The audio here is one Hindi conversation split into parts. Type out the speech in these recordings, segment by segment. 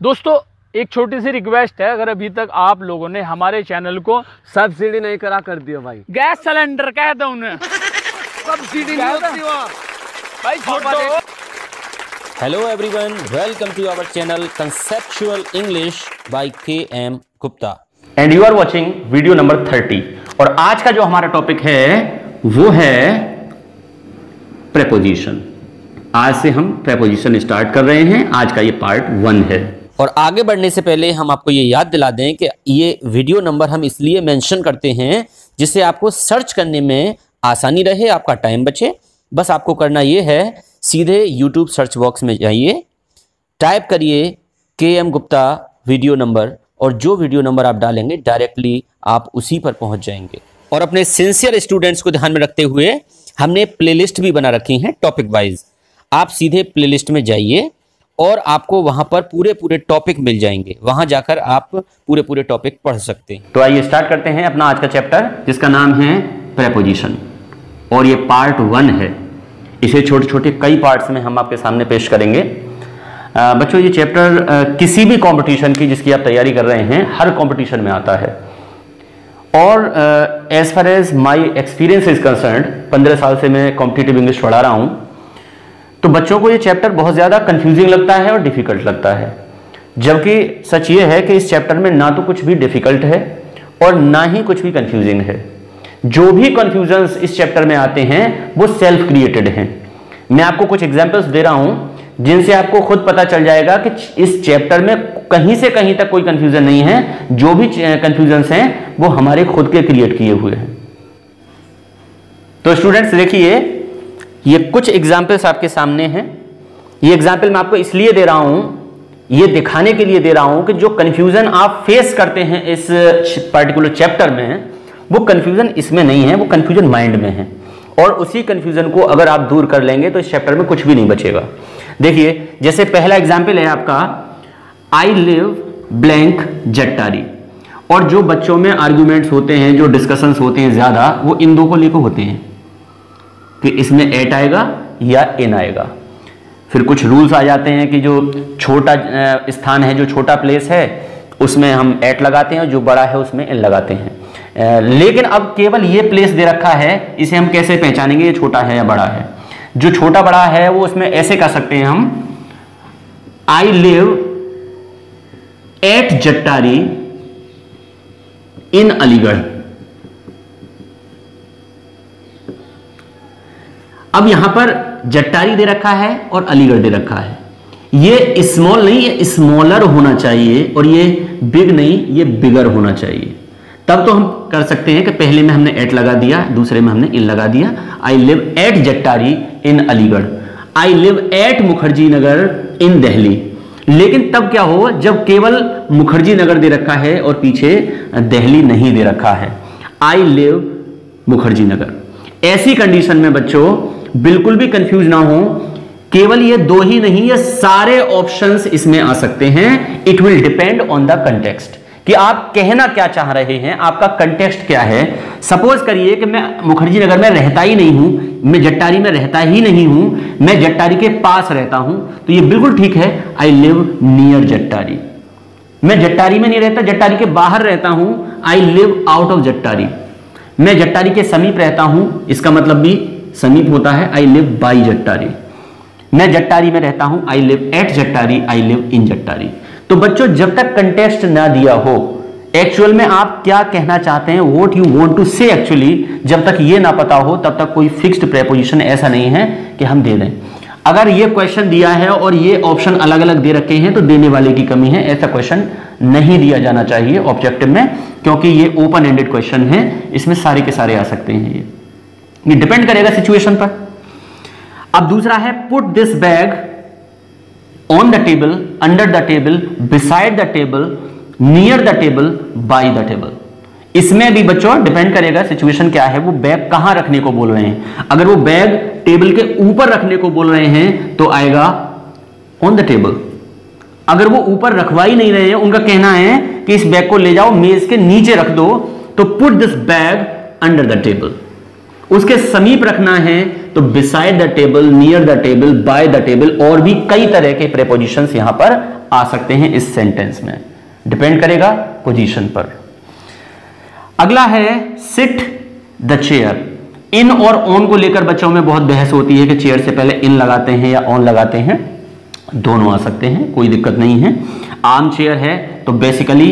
दोस्तों एक छोटी सी रिक्वेस्ट है, अगर अभी तक आप लोगों ने हमारे चैनल को सब्सिडी नहीं करा कर दिया भाई। गैस सिलेंडर कह दो उन्हें सब्सिडी नहीं होती भाई छोड़ो। Hello everyone, welcome to our channel conceptual English by K M. Gupta and you are watching video number 30। और आज का जो हमारा टॉपिक है वो है प्रेपोजिशन। आज से हम प्रेपोजिशन स्टार्ट कर रहे हैं। आज का ये पार्ट 1 है। और आगे बढ़ने से पहले हम आपको ये याद दिला दें कि ये वीडियो नंबर हम इसलिए मेंशन करते हैं जिससे आपको सर्च करने में आसानी रहे, आपका टाइम बचे। बस आपको करना ये है, सीधे YouTube सर्च बॉक्स में जाइए, टाइप करिए के.एम. गुप्ता वीडियो नंबर, और जो वीडियो नंबर आप डालेंगे डायरेक्टली आप उसी पर पहुंच जाएंगे। और अपने सिंसियर स्टूडेंट्स को ध्यान में रखते हुए हमने प्लेलिस्ट भी बना रखी हैं टॉपिक वाइज। आप सीधे प्लेलिस्ट में जाइए और आपको वहां पर पूरे टॉपिक मिल जाएंगे, वहां जाकर आप पूरे टॉपिक पढ़ सकते हैं। तो आइए स्टार्ट करते हैं अपना आज का चैप्टर, जिसका नाम है प्रेपोजिशन, और ये पार्ट 1 है। इसे छोटे छोटे कई पार्ट्स में हम आपके सामने पेश करेंगे। बच्चों, ये चैप्टर किसी भी कंपटीशन की जिसकी आप तैयारी कर रहे हैं, हर कंपटीशन में आता है। और as far as my experience is concerned, 15 साल से मैं कॉम्पिटिटिव इंग्लिश पढ़ा रहा हूं, तो बच्चों को ये चैप्टर बहुत ज़्यादा कंफ्यूजिंग लगता है और डिफ़िकल्ट लगता है। जबकि सच ये है कि इस चैप्टर में ना तो कुछ भी डिफ़िकल्ट है और ना ही कुछ भी कंफ्यूजिंग है। जो भी कंफ्यूजन्स इस चैप्टर में आते हैं वो सेल्फ क्रिएटेड हैं। मैं आपको कुछ एग्जांपल्स दे रहा हूं जिनसे आपको खुद पता चल जाएगा कि इस चैप्टर में कहीं से कहीं तक कोई कंफ्यूजन नहीं है। जो भी कंफ्यूजन्स हैं वो हमारे खुद के क्रिएट किए हुए हैं। तो स्टूडेंट्स देखिए, ये कुछ एग्जाम्पल्स आपके सामने हैं। ये एग्जाम्पल मैं आपको इसलिए दे रहा हूं, ये दिखाने के लिए दे रहा हूं कि जो कंफ्यूजन आप फेस करते हैं इस पर्टिकुलर चैप्टर में, वो कंफ्यूजन इसमें नहीं है, वो कंफ्यूजन माइंड में है। और उसी कंफ्यूजन को अगर आप दूर कर लेंगे तो इस चैप्टर में कुछ भी नहीं बचेगा। देखिए, जैसे पहला एग्जाम्पल है आपका, आई लिव ब्लैंक जट्टारी। और जो बच्चों में आर्ग्यूमेंट्स होते हैं, जो डिस्कशंस होते हैं ज्यादा, वो इन दो को लेकर होते हैं कि इसमें एट आएगा या इन आएगा। फिर कुछ रूल्स आ जाते हैं कि जो छोटा स्थान है, जो छोटा प्लेस है, उसमें हम एट लगाते हैं, और जो बड़ा है उसमें इन लगाते हैं। लेकिन अब केवल ये प्लेस दे रखा है, इसे हम कैसे पहचानेंगे ये छोटा है या बड़ा है? जो छोटा बड़ा है वो उसमें ऐसे कह सकते हैं हम, आई live at Jattari in Aligarh. अब यहां पर जट्टारी दे रखा है और अलीगढ़ दे रखा है। ये स्मॉल नहीं, ये स्मॉलर होना चाहिए, और ये बिग नहीं, ये बिगर होना चाहिए। तब तो हम कर सकते हैं कि पहले में हमने एट लगा दिया, दूसरे में हमने इन लगा दिया। I live at Jattari in Aligarh, I live at Mukherjee Nagar in Delhi. लेकिन तब क्या हो जब केवल मुखर्जी नगर दे रखा है और पीछे दिल्ली नहीं दे रखा है, आई लिव मुखर्जी नगर। ऐसी कंडीशन में बच्चों बिल्कुल भी कंफ्यूज ना हो, केवल ये दो ही नहीं, ये सारे ऑप्शंस इसमें आ सकते हैं। It will depend on the context कि आप कहना क्या चाह रहे हैं, आपका कंटेक्स्ट क्या है। सपोज करिए कि मैं मुखर्जी नगर में रहता ही नहीं हूं, मैं जट्टारी में रहता ही नहीं हूं, मैं जट्टारी के पास रहता हूं, तो ये बिल्कुल ठीक है, आई लिव नियर जट्टारी। मैं जट्टारी में नहीं रहता, जट्टारी के बाहर रहता हूं, I live out of Jattari. मैं जट्टारी के समीप रहता हूं, इसका मतलब भी समीप होता है, आई लिव बाई जट्टारी। मैं जट्टारी में रहता हूं, आई live at Jattari, I live in Jattari. तो बच्चों, जब तक कंटेक्स्ट ना दिया हो, एक्चुअल में आप क्या कहना चाहते हैं, व्हाट यू वांट टू से एक्चुअली, जब तक ये ना पता हो तब तक कोई फिक्स्ड प्रेपोजिशन ऐसा नहीं है कि हम दे दें। अगर ये क्वेश्चन दिया है और ये ऑप्शन अलग अलग दे रखे हैं तो देने वाले की कमी है। ऐसा क्वेश्चन नहीं दिया जाना चाहिए ऑब्जेक्टिव में, क्योंकि ये ओपन एंडेड क्वेश्चन है, इसमें सारे के सारे आ सकते हैं। ये डिपेंड करेगा सिचुएशन पर। अब दूसरा है, put this bag on the table, under the table, beside the table, near the table, by the table. इसमें भी बच्चों डिपेंड करेगा सिचुएशन क्या है, वो बैग कहां रखने को बोल रहे हैं। अगर वो बैग टेबल के ऊपर रखने को बोल रहे हैं तो आएगा ऑन द टेबल। अगर वो ऊपर रखवा ही नहीं रहे हैं, उनका कहना है कि इस बैग को ले जाओ मेज के नीचे रख दो, तो put this bag under the table. उसके समीप रखना है तो beside the table, near the table, by the table, और भी कई तरह के प्रेपोजिशंस यहां पर आ सकते हैं इस सेंटेंस में, डिपेंड करेगा पोजीशन पर। अगला है सिट द चेयर। इन और ऑन को लेकर बच्चों में बहुत बहस होती है कि चेयर से पहले इन लगाते हैं या ऑन लगाते हैं, दोनों आ सकते हैं, कोई दिक्कत नहीं है। आर्म चेयर है तो बेसिकली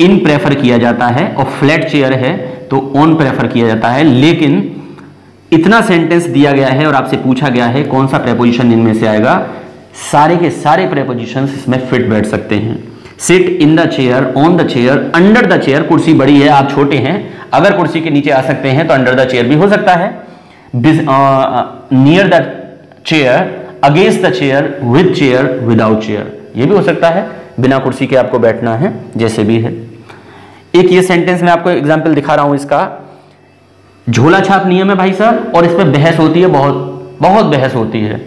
इन प्रेफर किया जाता है और फ्लैट चेयर है तो ऑन प्रेफर किया जाता है। लेकिन इतना सेंटेंस दिया गया है और आपसे पूछा गया है कौन सा प्रेपोजिशन इनमें से आएगा, सारे के सारे प्रेपोजिशंस इसमें फिट बैठ सकते हैं। Sit in the chair, on the chair, under the chair, कुर्सी बड़ी है आप छोटे हैं, अगर कुर्सी के नीचे आ सकते हैं तो अंडर द चेयर भी हो सकता है। Near the chair, against the chair, with chair, without chair, ये भी हो सकता है, बिना कुर्सी के आपको बैठना है, जैसे भी है। एक ये सेंटेंस मैं आपको एग्जाम्पल दिखा रहा हूं इसका, झोला छाप नियम है भाई साहब, और इस पर बहस होती है, बहुत बहस होती है।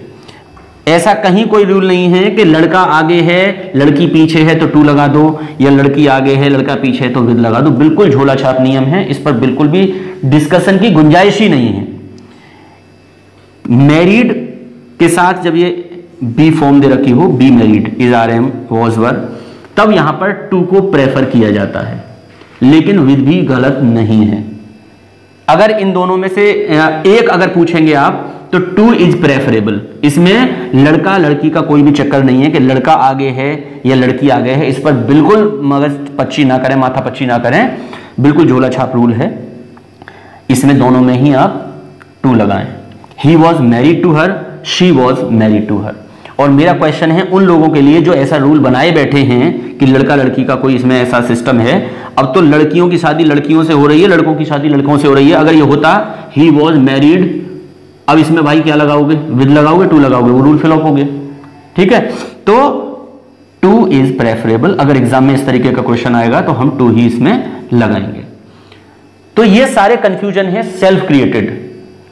ऐसा कहीं कोई रूल नहीं है कि लड़का आगे है लड़की पीछे है तो टू लगा दो, या लड़की आगे है लड़का पीछे है तो विद लगा दो। बिल्कुल झोला छाप नियम है, इस पर बिल्कुल भी डिस्कशन की गुंजाइश ही नहीं है। मैरिड के साथ जब ये बी फॉर्म दे रखी हो, be married, is are am was were, तब यहां पर टू को प्रेफर किया जाता है, लेकिन विद भी गलत नहीं है। अगर इन दोनों में से एक अगर पूछेंगे आप तो टू इज प्रेफरेबल। इसमें लड़का लड़की का कोई भी चक्कर नहीं है कि लड़का आगे है या लड़की आगे है, इस पर बिल्कुल मगज पच्ची ना करें, माथा पच्ची ना करें, बिल्कुल झोला छाप रूल है। इसमें दोनों में ही आप टू लगाएं। He was married to her, she was married to her. और मेरा क्वेश्चन है उन लोगों के लिए जो ऐसा रूल बनाए बैठे हैं कि लड़का लड़की का कोई इसमें ऐसा सिस्टम है। अब तो लड़कियों की शादी लड़कियों से हो रही है, लड़कों की शादी लड़कों से हो रही है। अगर ये होता ही वॉज मैरिड, अब इसमें भाई क्या लगाओगे, विद लगाओगे, टू लगाओगे, वो रूल फिलअप हो गया। ठीक है, तो टू इज प्रेफरेबल। अगर एग्जाम में इस तरीके का क्वेश्चन आएगा तो हम टू ही इसमें लगाएंगे। तो ये सारे कंफ्यूजन है सेल्फ क्रिएटेड।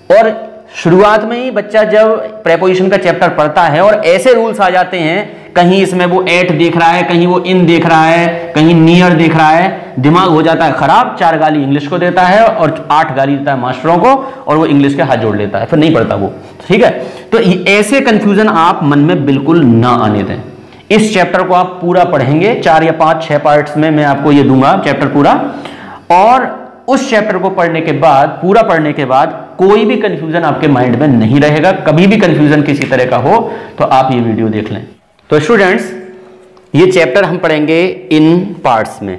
और शुरुआत में ही बच्चा जब प्रेपोजिशन का चैप्टर पढ़ता है और ऐसे रूल्स आ जाते हैं, कहीं इसमें वो एट देख रहा है, कहीं वो इन देख रहा है, कहीं नियर देख रहा है, दिमाग हो जाता है खराब। 4 गाली इंग्लिश को देता है और 8 गाली देता है मास्टरों को, और वो इंग्लिश के हाथ जोड़ लेता है, फिर नहीं पढ़ता वो। ठीक है, तो ऐसे कंफ्यूजन आप मन में बिल्कुल ना आने दें। इस चैप्टर को आप पूरा पढ़ेंगे, 4 या 5 6 पार्ट्स में मैं आपको ये दूंगा चैप्टर पूरा। और उस चैप्टर को पढ़ने के बाद, पूरा पढ़ने के बाद, कोई भी कंफ्यूजन आपके माइंड में नहीं रहेगा। कभी भी कंफ्यूजन किसी तरह का हो तो आप ये वीडियो देख लें। तो स्टूडेंट्स, ये चैप्टर हम पढ़ेंगे इन पार्ट्स में।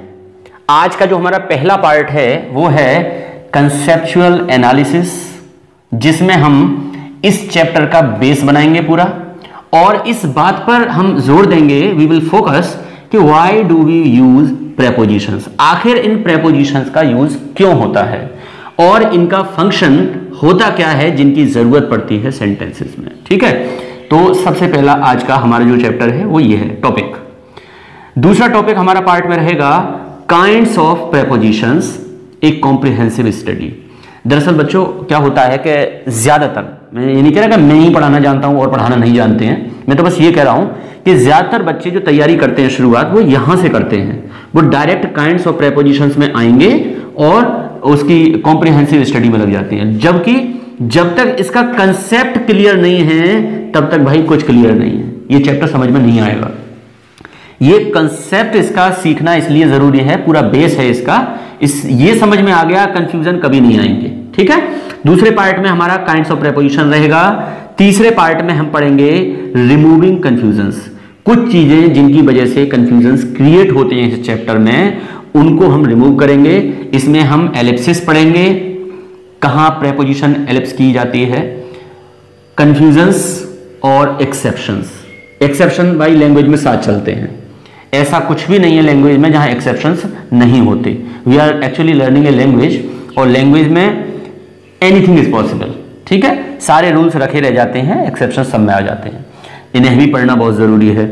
आज का जो हमारा पहला पार्ट है वो है कंसेप्चुअल एनालिसिस, जिसमें हम इस चैप्टर का बेस बनाएंगे पूरा, और इस बात पर हम जोर देंगे, वी विल फोकस कि why do we use prepositions, आखिर इन प्रेपोजिशंस का यूज क्यों होता है और इनका फंक्शन होता क्या है जिनकी जरूरत पड़ती है सेंटेंसेस में। ठीक है, तो सबसे पहला आज का हमारा जो चैप्टर है वो ये है टॉपिक। दूसरा टॉपिक हमारा पार्ट में रहेगा काइंड्स ऑफ प्रेपोजिशंस, एक कॉम्प्रिहेंसिव स्टडी। दरअसल बच्चों क्या होता है कि ज्यादातर, मैं ये नहीं कह रहा कि मैं ही पढ़ाना जानता हूं और पढ़ाना नहीं जानते हैं, मैं तो बस ये कह रहा हूं कि ज्यादातर बच्चे जो तैयारी करते हैं शुरुआत, वो यहां से करते हैं। वो डायरेक्ट काइंड्स ऑफ प्रेपोजिशंस में आएंगे और उसकी कॉम्प्रिहेंसिव स्टडी में लग जाती हैं। जबकि जब तक इसका कंसेप्ट क्लियर नहीं है तब तक भाई कुछ क्लियर नहीं है, ये चैप्टर समझ में नहीं आएगा। ये कंसेप्ट इसका सीखना इसलिए जरूरी है, पूरा बेस है इसका, ये समझ में आ गया, कंफ्यूजन कभी नहीं आएंगे। ठीक है, दूसरे पार्ट में हमारा काइंड्स ऑफ प्रेपोजिशन रहेगा। तीसरे पार्ट में हम पढ़ेंगे रिमूविंग कंफ्यूजन्स, कुछ चीजें जिनकी वजह से कंफ्यूजन्स क्रिएट होते हैं इस चैप्टर में, उनको हम रिमूव करेंगे। इसमें हम एलिप्सिस पढ़ेंगे, कहां प्रेपोजिशन एलिप्स की जाती है, कंफ्यूजन्स और एक्सेप्शंस। एक्सेप्शन भाई लैंग्वेज में साथ चलते हैं, ऐसा कुछ भी नहीं है लैंग्वेज में जहां एक्सेप्शंस नहीं होते। We are actually learning a language, और लैंग्वेज में एनीथिंग इज पॉसिबल। ठीक है, सारे रूल्स रखे रह जाते हैं, एक्सेप्शन सब में आ जाते हैं, इन्हें भी पढ़ना बहुत जरूरी है।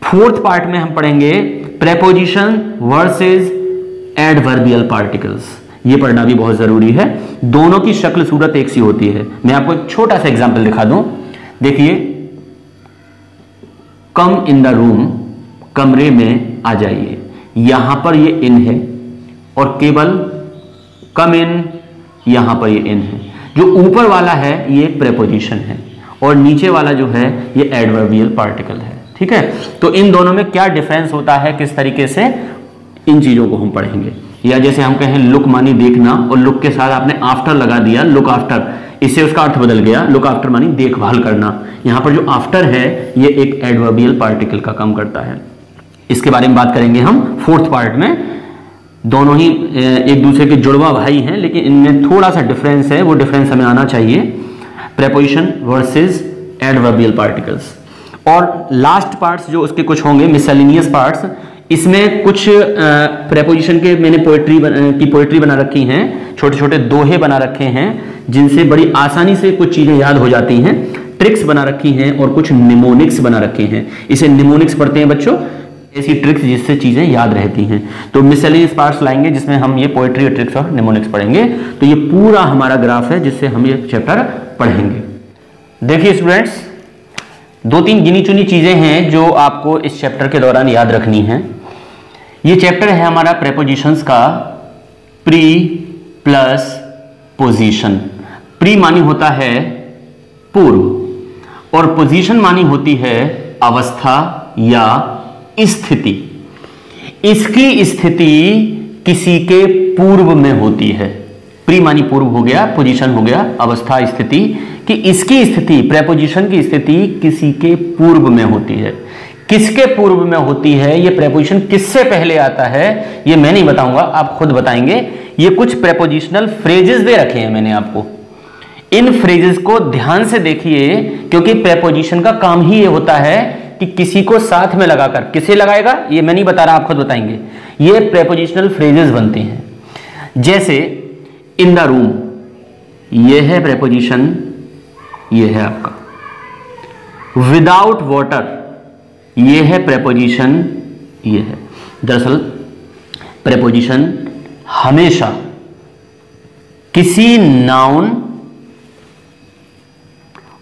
फोर्थ पार्ट में हम पढ़ेंगे प्रेपोजिशन वर्सेस एडवर्बियल पार्टिकल्स, ये पढ़ना भी बहुत जरूरी है। दोनों की शक्ल सूरत एक सी होती है। मैं आपको एक छोटा सा एग्जांपल दिखा दूं, देखिए, कम इन द रूम, कमरे में आ जाइए, यहां पर ये इन है, और केवल कम इन, यहां पर ये इन है। जो ऊपर वाला है ये प्रेपोजिशन है, और नीचे वाला जो है ये एडवर्बियल पार्टिकल है। ठीक है, तो इन दोनों में क्या डिफरेंस होता है, किस तरीके से, इन चीजों को हम पढ़ेंगे। या जैसे हम कहें लुक मानी देखना, और लुक के साथ आपने आफ्टर लगा दिया, लुक आफ्टर, इससे उसका अर्थ बदल गया। लुक आफ्टर मानी देखभाल करना। यहां पर जो आफ्टर है ये एक एडवर्बियल पार्टिकल का काम करता है। इसके बारे में बात करेंगे हम फोर्थ पार्ट में। दोनों ही एक दूसरे के जुड़वा भाई हैं, लेकिन इनमें थोड़ा सा डिफरेंस है, वो डिफरेंस हमें आना चाहिए। Preposition versus adverbial particles. और लास्ट पार्ट्स जो उसके कुछ होंगे मिसलेनियस पार्ट्स, इसमें कुछ प्रेपोजिशन के मैंने पोएट्री बना रखी हैं, छोटे छोटे दोहे बना रखे हैं जिनसे बड़ी आसानी से कुछ चीजें याद हो जाती हैं। ट्रिक्स बना रखी हैं और कुछ निमोनिक्स बना रखे हैं। इसे निमोनिक्स पढ़ते हैं बच्चों, ऐसी ट्रिक्स जिससे चीजें याद रहती हैं। तो मिसलेनियस पार्ट्स लाएंगे जिसमें हम ये पोएट्री और ट्रिक्स और निमोनिक्स पढ़ेंगे। तो ये पूरा हमारा ग्राफ है जिससे हम ये चैप्टर पढ़ेंगे। देखिए स्टूडेंट्स, 2-3 गिनी चुनी चीजें हैं जो आपको इस चैप्टर के दौरान याद रखनी है। ये चैप्टर है हमारा प्रेपोजिशंस का, प्री प्लस पोजीशन। प्री मानी होता है पूर्व और पोजीशन मानी होती है अवस्था या स्थिति। इसकी स्थिति किसी के पूर्व में होती है। प्री मानी पूर्व हो गया, पोजीशन हो गया अवस्था स्थिति, कि इसकी स्थिति, प्रेपोजिशन की स्थिति किसी के पूर्व में होती है। किसके पूर्व में होती है, ये प्रेपोजिशन किससे पहले आता है, ये मैं नहीं बताऊंगा, आप खुद बताएंगे। ये कुछ प्रेपोजिशनल फ्रेजेस दे रखे हैं मैंने आपको। इन फ्रेजेस को ध्यान से देखिए, क्योंकि प्रेपोजिशन का काम ही ये होता है कि किसी को साथ में लगाकर, किसे लगाएगा ये मैं नहीं बता रहा, आप खुद बताएंगे। ये प्रेपोजिशनल फ्रेजेस बनते हैं। जैसे इन द रूम, ये है प्रेपोजिशन, ये है आपका। विदाउट वाटर, ये है प्रेपोजिशन, ये है। दरअसल प्रेपोजिशन हमेशा किसी नाउन,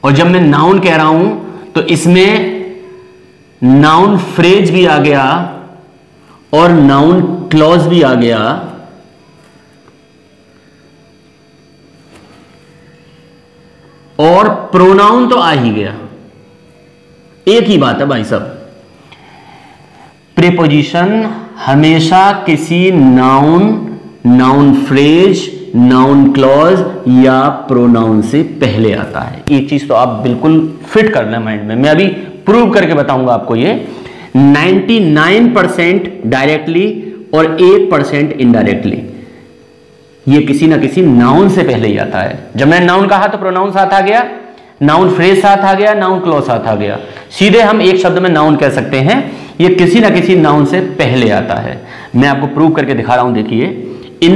और जब मैं नाउन कह रहा हूं तो इसमें नाउन फ्रेज भी आ गया और नाउन क्लॉज भी आ गया, और प्रोनाउन तो आ ही गया। एक ही बात है भाई साहब, प्रीपोजिशन हमेशा किसी noun, noun phrase, noun clause या प्रोनाउन से पहले आता है। एक चीज तो आप बिल्कुल फिट कर लें माइंड में, मैं अभी प्रूव करके बताऊंगा आपको। ये 99% डायरेक्टली और 1% इनडायरेक्टली ये किसी ना किसी नाउन से पहले ही आता है। जब मैंने नाउन कहा तो प्रोनाउन साथ आ गया, नाउन फ्रेज साथ आ गया, नाउन क्लॉज साथ आ गया। सीधे हम एक शब्द में नाउन कह सकते हैं, ये किसी ना किसी नाउन से पहले आता है। मैं आपको प्रूव करके दिखा रहा हूं, देखिए। इन,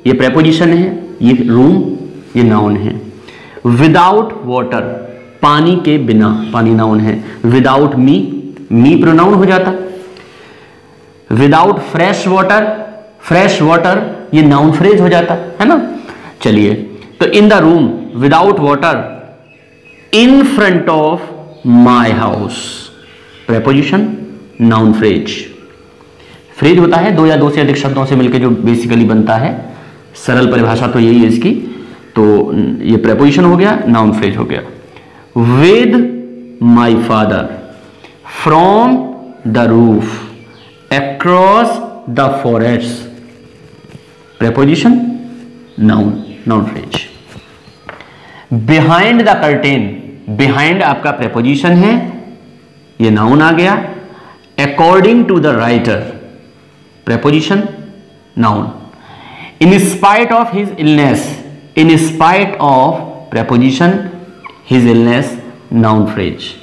ये प्रेपोजिशन है, ये रूम, ये नाउन है। विदाउट वाटर, पानी के बिना, पानी नाउन है। विदाउट मी प्रोनाउन हो जाता। Without fresh water, fresh water ये नाउन फ्रेज हो जाता है ना। चलिए, तो in the room, without water, in front of my house, preposition noun phrase. Phrase होता है दो या दो से अधिक शब्दों से मिलकर जो बेसिकली बनता है। सरल परिभाषा तो यही है इसकी। तो ये प्रेपोजिशन हो गया, नाउन फ्रेज हो गया। With my father, from the roof, across the forest, preposition noun phrase. Behind the curtain, behind आपका प्रेपोजिशन है, ये नाउन आ गया। According to the writer, preposition noun. In spite of his illness, in spite of preposition his illness, noun phrase.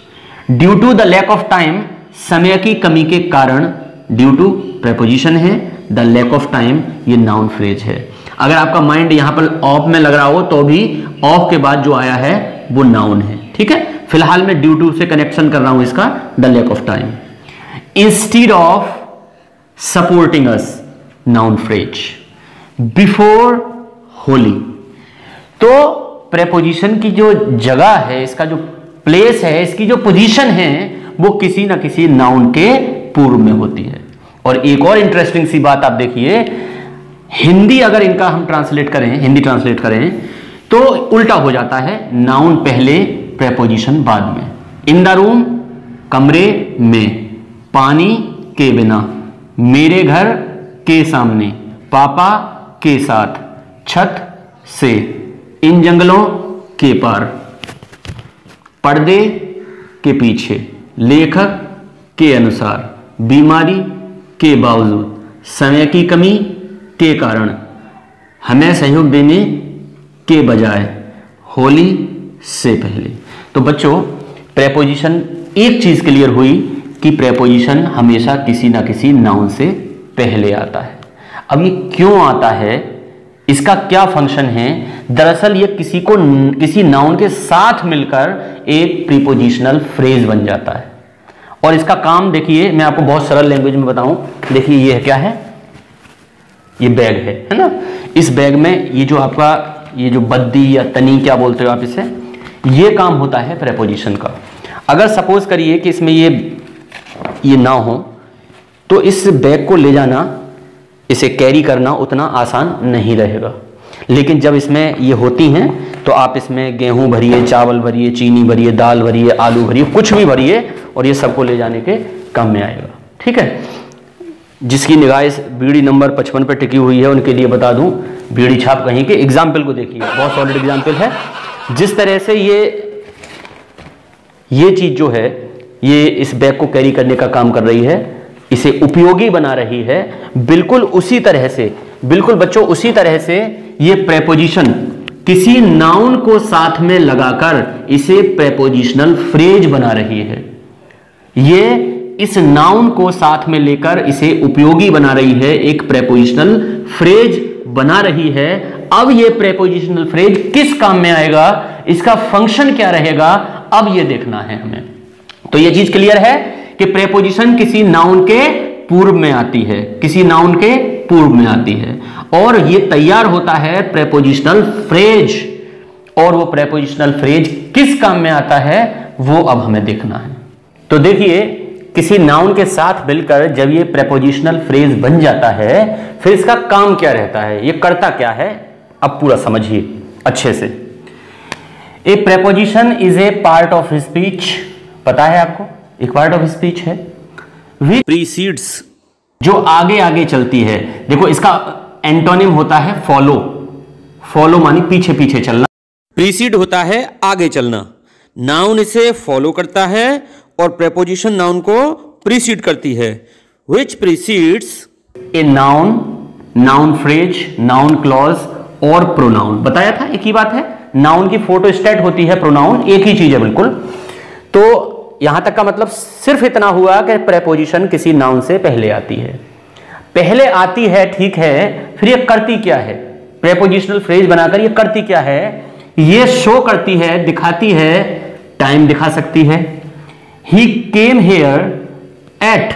Due to the lack of time, समय की कमी के कारण, ड्यू टू प्रेपोजिशन है, द लैक ऑफ टाइम ये नाउन फ्रेज है। अगर आपका माइंड यहां पर ऑफ में लग रहा हो तो भी ऑफ के बाद जो आया है वो नाउन है, ठीक है। फिलहाल मैं ड्यू टू से कनेक्शन कर रहा हूं इसका, the lack of time. Instead of supporting us, noun phrase. Before Holi, तो प्रेपोजिशन की जो जगह है, इसका जो प्लेस है, इसकी जो पोजीशन है, वो किसी ना किसी नाउन के पूर्व में होती है। और एक और इंटरेस्टिंग सी बात आप देखिए, हिंदी अगर इनका हम ट्रांसलेट करें, हिंदी ट्रांसलेट करें तो उल्टा हो जाता है, नाउन पहले प्रेपोजिशन बाद में। इन द रूम कमरे में, पानी के बिना, मेरे घर के सामने, पापा के साथ, छत से, इन जंगलों के पार, पर्दे के पीछे, लेखक के अनुसार, बीमारी के बावजूद, समय की कमी के कारण, हमें सहयोग देने के बजाय, होली से पहले। तो बच्चों प्रेपोजिशन एक चीज क्लियर हुई कि प्रेपोजिशन हमेशा किसी ना किसी नाउन से पहले आता है। अब ये क्यों आता है, इसका क्या फंक्शन है? दरअसल ये किसी नाउन के साथ मिलकर एक प्रीपोजिशनल फ्रेज बन जाता है। और इसका काम देखिए, मैं आपको बहुत सरल लैंग्वेज में बताऊं। देखिए ये क्या है, ये बैग है ना। इस बैग में ये जो आपका ये जो बद्दी या तनी क्या बोलते हो आप इसे, ये काम होता है प्रेपोजिशन का। अगर सपोज करिए कि इसमें ये ना हो तो इस बैग को ले जाना, इसे कैरी करना उतना आसान नहीं रहेगा। लेकिन जब इसमें ये होती हैं तो आप इसमें गेहूं भरिए, चावल भरिए, चीनी भरिए, दाल भरिए, आलू भरिए, कुछ भी भरिए और ये सबको ले जाने के काम में आएगा। ठीक है, जिसकी निगाह इस बीड़ी नंबर 55 पर टिकी हुई है उनके लिए बता दूं, बीड़ी छाप कहीं के एग्जाम्पल को देखिए, बहुत सॉलिड एग्जाम्पल है। जिस तरह से ये चीज जो है ये इस बैग को कैरी करने का काम कर रही है, इसे उपयोगी बना रही है, बिल्कुल उसी तरह से, बिल्कुल बच्चों उसी तरह से ये प्रेपोजिशन किसी नाउन को साथ में लगाकर इसे प्रेपोजिशनल फ्रेज बना रही है। ये इस नाउन को साथ में लेकर इसे उपयोगी बना रही है, एक प्रेपोजिशनल फ्रेज बना रही है। अब ये प्रेपोजिशनल फ्रेज किस काम में आएगा, इसका फंक्शन क्या रहेगा, अब ये देखना है हमें। तो ये चीज क्लियर है कि प्रेपोजिशन किसी नाउन के पूर्व में आती है, किसी नाउन के पूर्व में आती है और ये तैयार होता है प्रेपोजिशनल फ्रेज। और वो प्रेपोजिशनल फ्रेज किस काम में आता है वो अब हमें देखना है। तो देखिए, किसी नाउन के साथ मिलकर जब ये प्रेपोजिशनल फ्रेज बन जाता है फिर इसका काम क्या रहता है, ये करता क्या है, अब पूरा समझिए अच्छे से। A preposition is a part of speech, पता है आपको, एक पार्ट ऑफ स्पीच है विच प्रीसीड्स, जो आगे आगे चलती है। देखो इसका एंटोनिम होता है फॉलो, फॉलो मानी पीछे पीछे चलना। प्रीसीड होता है आगे चलना, नाउन इसे फॉलो करता है और प्रेपोजिशन नाउन को प्रीसीड करती है। Which precedes a noun, noun phrase, noun clause और प्रोनाउन। बताया था एक ही बात है, नाउन की फोटोस्टेट होती है, प्रोनाउन एक ही चीज है बिल्कुल। तो यहां तक का मतलब सिर्फ इतना हुआ कि प्रेपोजिशन किसी नाउन से पहले आती है। पहले आती है ठीक है, फिर ये करती क्या है, प्रेपोजिशनल फ्रेज बनाकर ये करती क्या है, ये शो करती है, दिखाती है, टाइम दिखा सकती है। ही केम हेयर एट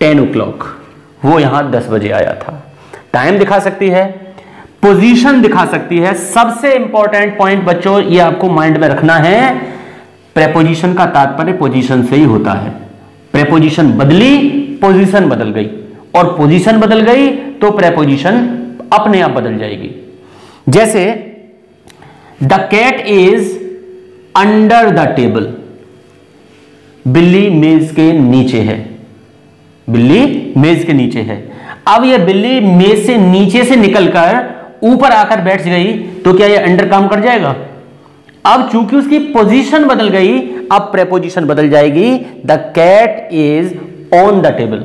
10 o'clock, वो यहां 10 बजे आया था। टाइम दिखा सकती है, पोजीशन दिखा सकती है। सबसे इंपॉर्टेंट पॉइंट बच्चों ये आपको माइंड में रखना है, प्रेपोजिशन का तात्पर्य पोजीशन से ही होता है। प्रेपोजिशन बदली, पोजीशन बदल गई, और पोजीशन बदल गई तो प्रेपोजिशन अपने आप बदल जाएगी। जैसे the cat is under the table, बिल्ली मेज के नीचे है, बिल्ली मेज के नीचे है। अब यह बिल्ली मेज से नीचे से निकलकर ऊपर आकर बैठ गई तो क्या यह अंडर काम कर जाएगा? अब चूंकि उसकी पोजीशन बदल गई, अब प्रेपोजिशन बदल जाएगी। The cat is on the table,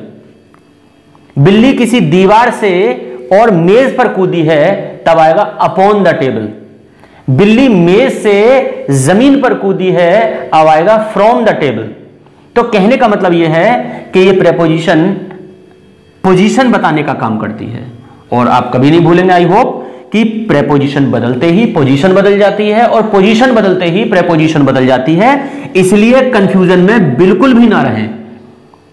बिल्ली किसी दीवार से और मेज पर कूदी है, तब आएगा अपॉन द टेबल। बिल्ली मेज से जमीन पर कूदी है, अब आएगा फ्रॉम द टेबल। तो कहने का मतलब यह है कि यह प्रेपोजिशन पोजीशन बताने का काम करती है। और आप कभी नहीं भूलेंगे आई होप कि प्रेपोजिशन बदलते ही पोजीशन बदल जाती है और पोजीशन बदलते ही प्रेपोजिशन बदल जाती है। इसलिए कंफ्यूजन में बिल्कुल भी ना रहें।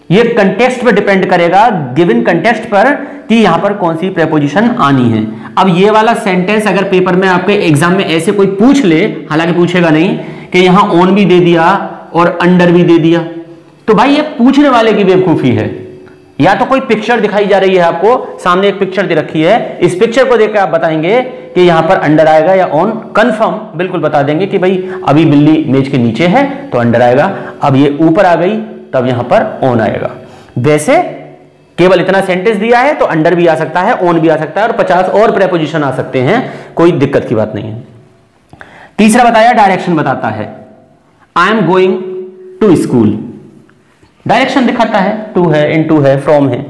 यह कंटेक्स्ट पर डिपेंड करेगा, गिवन कंटेक्स्ट पर, कि यहां पर कौन सी प्रेपोजिशन आनी है। अब ये वाला सेंटेंस अगर पेपर में आपके एग्जाम में ऐसे कोई पूछ ले, हालांकि पूछेगा नहीं, कि यहां ऑन भी दे दिया और अंडर भी दे दिया, तो भाई ये पूछने वाले की बेवकूफी है। या तो कोई पिक्चर दिखाई जा रही है, आपको सामने एक पिक्चर दे रखी है, इस पिक्चर को देखकर आप बताएंगे कि यहां पर अंडर आएगा या ऑन। कंफर्म बिल्कुल बता देंगे कि भाई अभी बिल्ली मेज के नीचे है तो अंडर आएगा, अब ये ऊपर आ गई तब यहां पर ऑन आएगा। वैसे केवल इतना सेंटेंस दिया है तो अंडर भी आ सकता है, ऑन भी आ सकता है और 50 और प्रेपोजिशन आ सकते हैं, कोई दिक्कत की बात नहीं है। तीसरा बताया डायरेक्शन बताता है, I am going to school, direction दिखाता है, टू है, इनटू है, फ्रॉम है।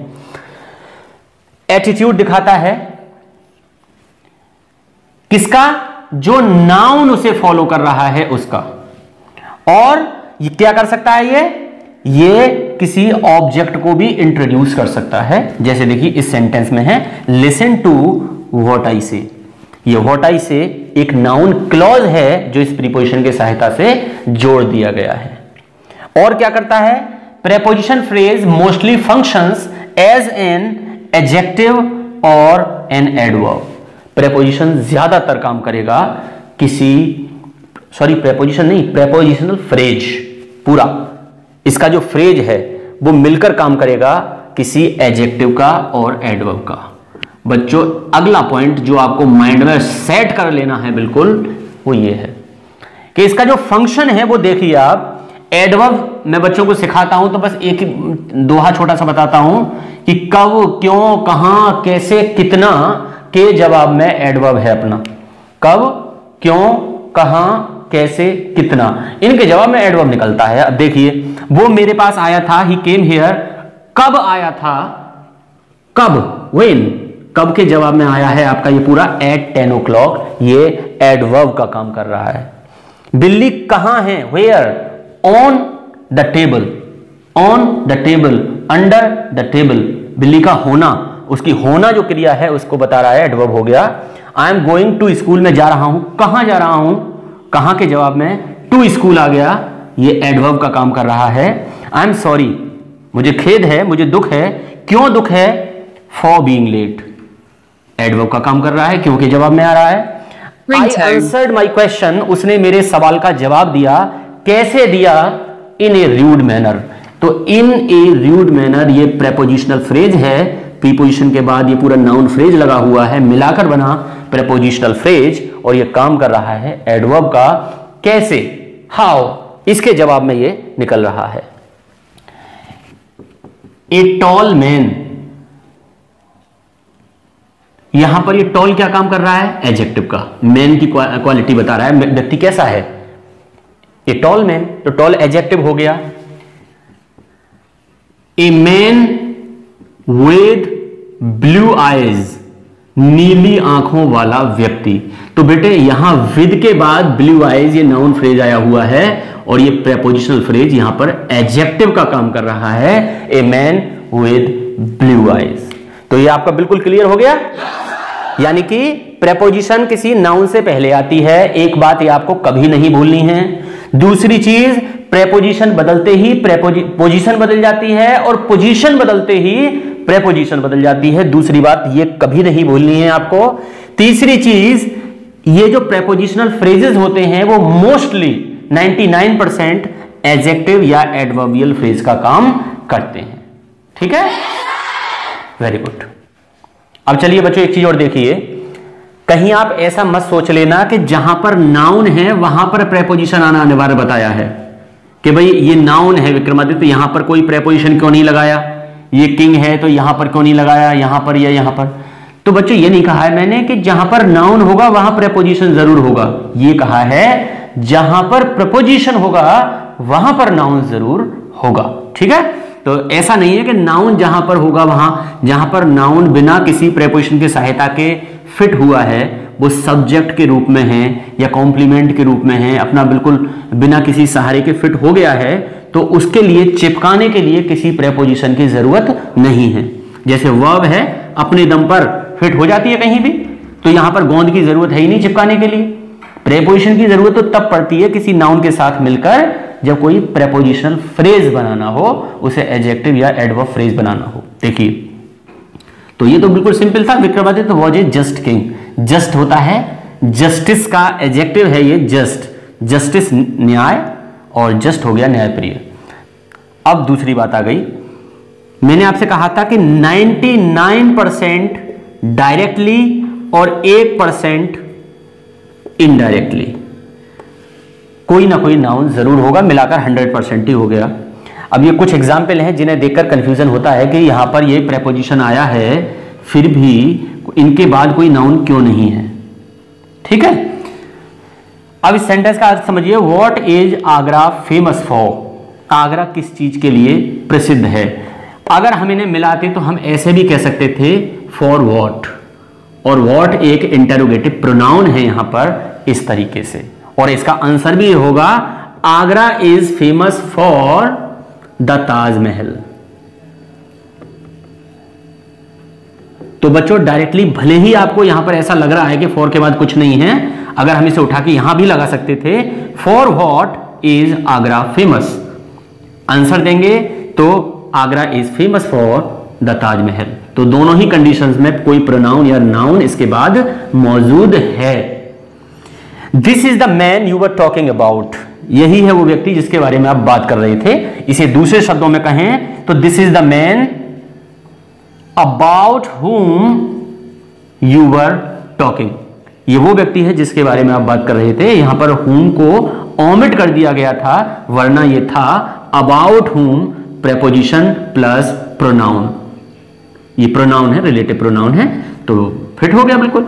एटीट्यूड दिखाता है किसका, जो नाउन उसे फॉलो कर रहा है उसका। और ये क्या कर सकता है, ये किसी ऑब्जेक्ट को भी इंट्रोड्यूस कर सकता है। जैसे देखिए इस सेंटेंस में है लिसन टू व्हाट आई से, ये व्हाट आई से एक नाउन क्लॉज है जो इस प्रीपोजिशन की सहायता से जोड़ दिया गया है। और क्या करता है, preposition phrase mostly functions as an adjective और एन एडवर्ब। प्रेपोजिशन ज्यादातर काम करेगा प्रेपोजिशन नहीं, प्रेपोजिशनल फ्रेज, पूरा इसका जो फ्रेज है वो मिलकर काम करेगा किसी एडजेक्टिव का और एडवर्ब का। बच्चों अगला पॉइंट जो आपको माइंड में सेट कर लेना है बिल्कुल, वो ये है कि इसका जो फंक्शन है वो देखिए आप। एडवर्ब मैं बच्चों को सिखाता हूं तो बस एक दोहा छोटा सा बताता हूं कि कब, क्यों, कहां, कैसे, कितना के जवाब में एडवर्ब है अपना। कब, क्यों, कहां, कैसे, कितना, इनके जवाब में एडवर्ब निकलता है। अब देखिए वो मेरे पास आया था, ही केम हियर, कब आया था, कब, व्हेन, कब के जवाब में आया है आपका ये पूरा एट 10 o'clock, ये एडवर्ब का काम कर रहा है। बिल्ली कहां है, where, on the table, on the table, under the table. बिल्ली का होना, उसकी होना जो क्रिया है उसको बता रहा है, एडवर्ब हो गया। I am going to school, में जा रहा हूं, कहां जा रहा हूं, कहां के जवाब में टू स्कूल आ गया, ये एडवर्ब का काम कर रहा है। आई एम सॉरी, मुझे खेद है, मुझे दुख है, क्यों दुख है, फॉर बीइंग लेट, एडवर्ब का काम कर रहा है, क्योंकि जवाब में आ रहा है। आई आंसर्ड माई क्वेश्चन, उसने मेरे सवाल का जवाब दिया, कैसे दिया, इन ए रूड मैनर। तो इन ए रूड मैनर ये प्रेपोजिशनल फ्रेज है, प्रीपोजिशन के बाद ये पूरा नाउन फ्रेज लगा हुआ है, मिलाकर बना प्रेपोजिशनल फ्रेज, और ये काम कर रहा है एडवर्ब का। कैसे, हाउ, इसके जवाब में ये निकल रहा है। ए टॉल मैन, यहां पर ये टॉल क्या काम कर रहा है, एडजेक्टिव का, मैन की क्वालिटी बता रहा है, व्यक्ति कैसा है, ए टॉल मैन, तो टॉल एडजेक्टिव हो गया। A man with blue eyes, नीली आंखों वाला व्यक्ति। तो बेटे यहां विद के बाद ब्लू आईज ये नाउन फ्रेज आया हुआ है, और ये प्रेपोजिशनल फ्रेज यहां पर एडजेक्टिव का काम कर रहा है, a man with blue eyes. तो ये आपका बिल्कुल क्लियर हो गया, यानी कि प्रेपोजिशन किसी नाउन से पहले आती है, एक बात ये आपको कभी नहीं भूलनी है। दूसरी चीज, प्रेपोजिशन बदलते ही पोजीशन बदल जाती है, और पोजीशन बदलते ही प्रेपोजिशन बदल जाती है, दूसरी बात ये कभी नहीं भूलनी है आपको। तीसरी चीज, ये जो प्रेपोजिशनल फ्रेजेस होते हैं वो मोस्टली 99% एडजेक्टिव या एडवर्बियल फ्रेज का काम करते हैं, ठीक है, वेरी गुड। अब चलिए बच्चों एक चीज और देखिए, कहीं आप ऐसा मत सोच लेना कि जहां पर नाउन है वहां पर प्रेपोजिशन आना अनिवार्य बताया है, कि भाई ये नाउन है विक्रमादित्य, यहां पर कोई प्रेपोजिशन क्यों नहीं लगाया, ये किंग है तो यहां पर क्यों नहीं लगाया, यहां पर या यहां पर। तो बच्चों ये नहीं कहा है मैंने कि जहां पर नाउन होगा वहां प्रेपोजिशन जरूर होगा, ये कहा है जहां पर प्रपोजिशन होगा वहां पर नाउन जरूर होगा, ठीक है। तो ऐसा नहीं है कि नाउन जहां पर होगा वहां, जहां पर नाउन बिना किसी प्रेपोजिशन की सहायता के फिट हुआ है वो सब्जेक्ट के रूप में है या कॉम्प्लीमेंट के रूप में है, अपना बिल्कुल बिना किसी सहारे के फिट हो गया है, तो उसके लिए चिपकाने के लिए किसी प्रेपोजिशन की जरूरत नहीं है। जैसे वर्ब है अपने दम पर फिट हो जाती है कहीं भी, तो यहां पर गोंद की जरूरत है ही नहीं चिपकाने के लिए। प्रेपोजिशन की जरूरत तो तब पड़ती है किसी नाउन के साथ मिलकर, जब कोई प्रेपोजिशनल फ्रेज बनाना हो, उसे एडजेक्टिव या एडवर्ब फ्रेज बनाना हो। देखिए तो ये तो बिल्कुल सिंपल था, Vikramaditya was a just king, just होता है, जस्टिस का एडजेक्टिव है ये जस्ट, जस्टिस न्याय, और जस्ट हो गया न्यायप्रिय। अब दूसरी बात आ गई, मैंने आपसे कहा था कि 99% डायरेक्टली और 1% इनडायरेक्टली कोई ना कोई नाउन जरूर होगा, मिलाकर 100% ही हो गया। अब ये कुछ एग्जाम्पल हैं जिन्हें देखकर कंफ्यूजन होता है कि यहां पर ये प्रेपोजिशन आया है फिर भी इनके बाद कोई नाउन क्यों नहीं है। ठीक है, अब इस सेंटेंस का अर्थ समझिए। What is Agra famous for? Agra किस चीज के लिए प्रसिद्ध है? अगर हम इन्हें मिलाते तो हम ऐसे भी कह सकते थे फॉर व्हाट, और व्हाट एक इंटरोगेटिव प्रोनाउन है यहां पर इस तरीके से, और इसका आंसर भी होगा Agra is famous for the Taj Mahal. तो बच्चों डायरेक्टली भले ही आपको यहां पर ऐसा लग रहा है कि फॉर के बाद कुछ नहीं है, अगर हम इसे उठा के यहां भी लगा सकते थे, for what is Agra famous. Answer देंगे तो Agra is famous for the Taj Mahal. तो दोनों ही कंडीशंस में कोई प्रोनाउन या नाउन इसके बाद मौजूद है। This is the man you were talking about, यही है वो व्यक्ति जिसके बारे में आप बात कर रहे थे। इसे दूसरे शब्दों में कहें तो this is the man about whom you were talking, ये वो व्यक्ति है जिसके बारे में आप बात कर रहे थे। यहां पर whom को ओमिट कर दिया गया था, वरना ये था about whom preposition plus pronoun. ये प्रोनाउन है, रिलेटिव प्रोनाउन है, तो फिट हो गया बिल्कुल।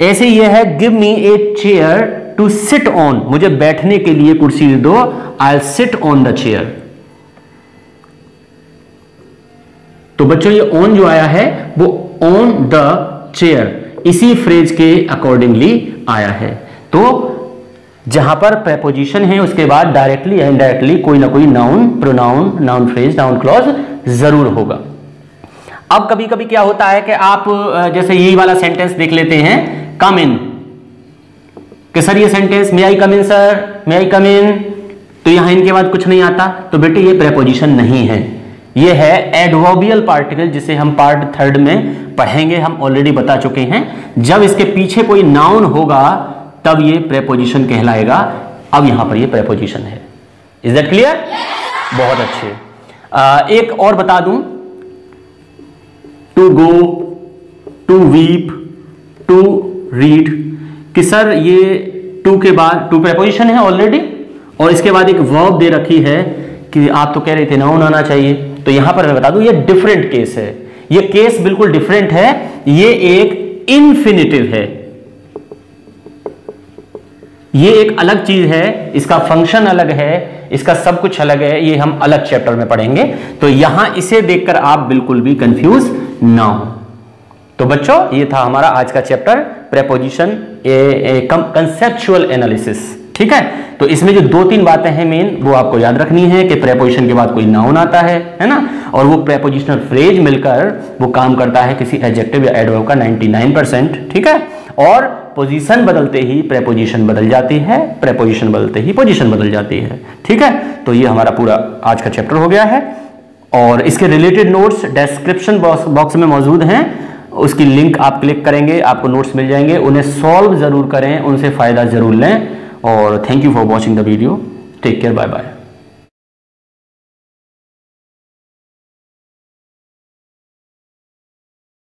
ऐसे ये है give me a chair to sit on, मुझे बैठने के लिए कुर्सी दे दो, I will sit on the chair. तो बच्चों ये ऑन जो आया है वो ऑन द चेयर इसी फ्रेज के अकॉर्डिंगली आया है। तो जहां पर प्रेपोजिशन है उसके बाद डायरेक्टली या इनडायरेक्टली कोई ना कोई noun, pronoun, noun phrase, noun clause जरूर होगा। अब कभी कभी क्या होता है कि आप जैसे यही वाला सेंटेंस देख लेते हैं, कम इन, कि सर ये सेंटेंस मे आई कम इन सर, मे आई कम इन, तो यहां इनके बाद कुछ नहीं आता, तो बेटे ये प्रेपोजिशन नहीं है, ये है एडवर्बियल पार्टिकल, जिसे हम पार्ट 3 में पढ़ेंगे। हम ऑलरेडी बता चुके हैं, जब इसके पीछे कोई नाउन होगा तब ये प्रेपोजिशन कहलाएगा। अब यहां पर ये प्रेपोजिशन है। Is that clear? बहुत अच्छे। एक और बता दूं, to go, to weep, to read, कि सर ये टू के बाद टू प्रेपोजिशन है ऑलरेडी, और इसके बाद एक वर्ब दे रखी है कि आप तो कह रहे थे नाउन आना चाहिए। तो यहां पर मैं बता दूं ये डिफरेंट केस है, ये केस बिल्कुल डिफरेंट है। ये एक इन्फिनिटिव है, ये एक अलग चीज है, इसका फंक्शन अलग है, इसका सब कुछ अलग है, ये हम अलग चैप्टर में पढ़ेंगे। तो यहां इसे देखकर आप बिल्कुल भी कंफ्यूज ना हो। तो बच्चों ये था हमारा आज का चैप्टर प्रेपोजिशन, कंसेप्चुअल एनालिसिस। ठीक है, तो इसमें जो 2-3 बातें हैं मेन वो आपको याद रखनी है कि प्रेपोजिशन के बाद कोई नाउन आता है ना, और वो प्रेपोजिशनल फ्रेज मिलकर वो काम करता है किसी एडजेक्टिव या एडवर्ब का 99%। ठीक है, और पोजीशन बदलते ही प्रेपोजिशन बदल जाती है, प्रेपोजिशन बदलते ही पोजीशन बदल जाती है। ठीक है, तो ये हमारा पूरा आज का चैप्टर हो गया है, और इसके रिलेटेड नोट्स डिस्क्रिप्शन बॉक्स में मौजूद हैं। उसकी लिंक आप क्लिक करेंगे, आपको नोट्स मिल जाएंगे, उन्हें सॉल्व जरूर करें, उनसे फायदा जरूर लें। और thank you for watching the video. Take care, bye bye.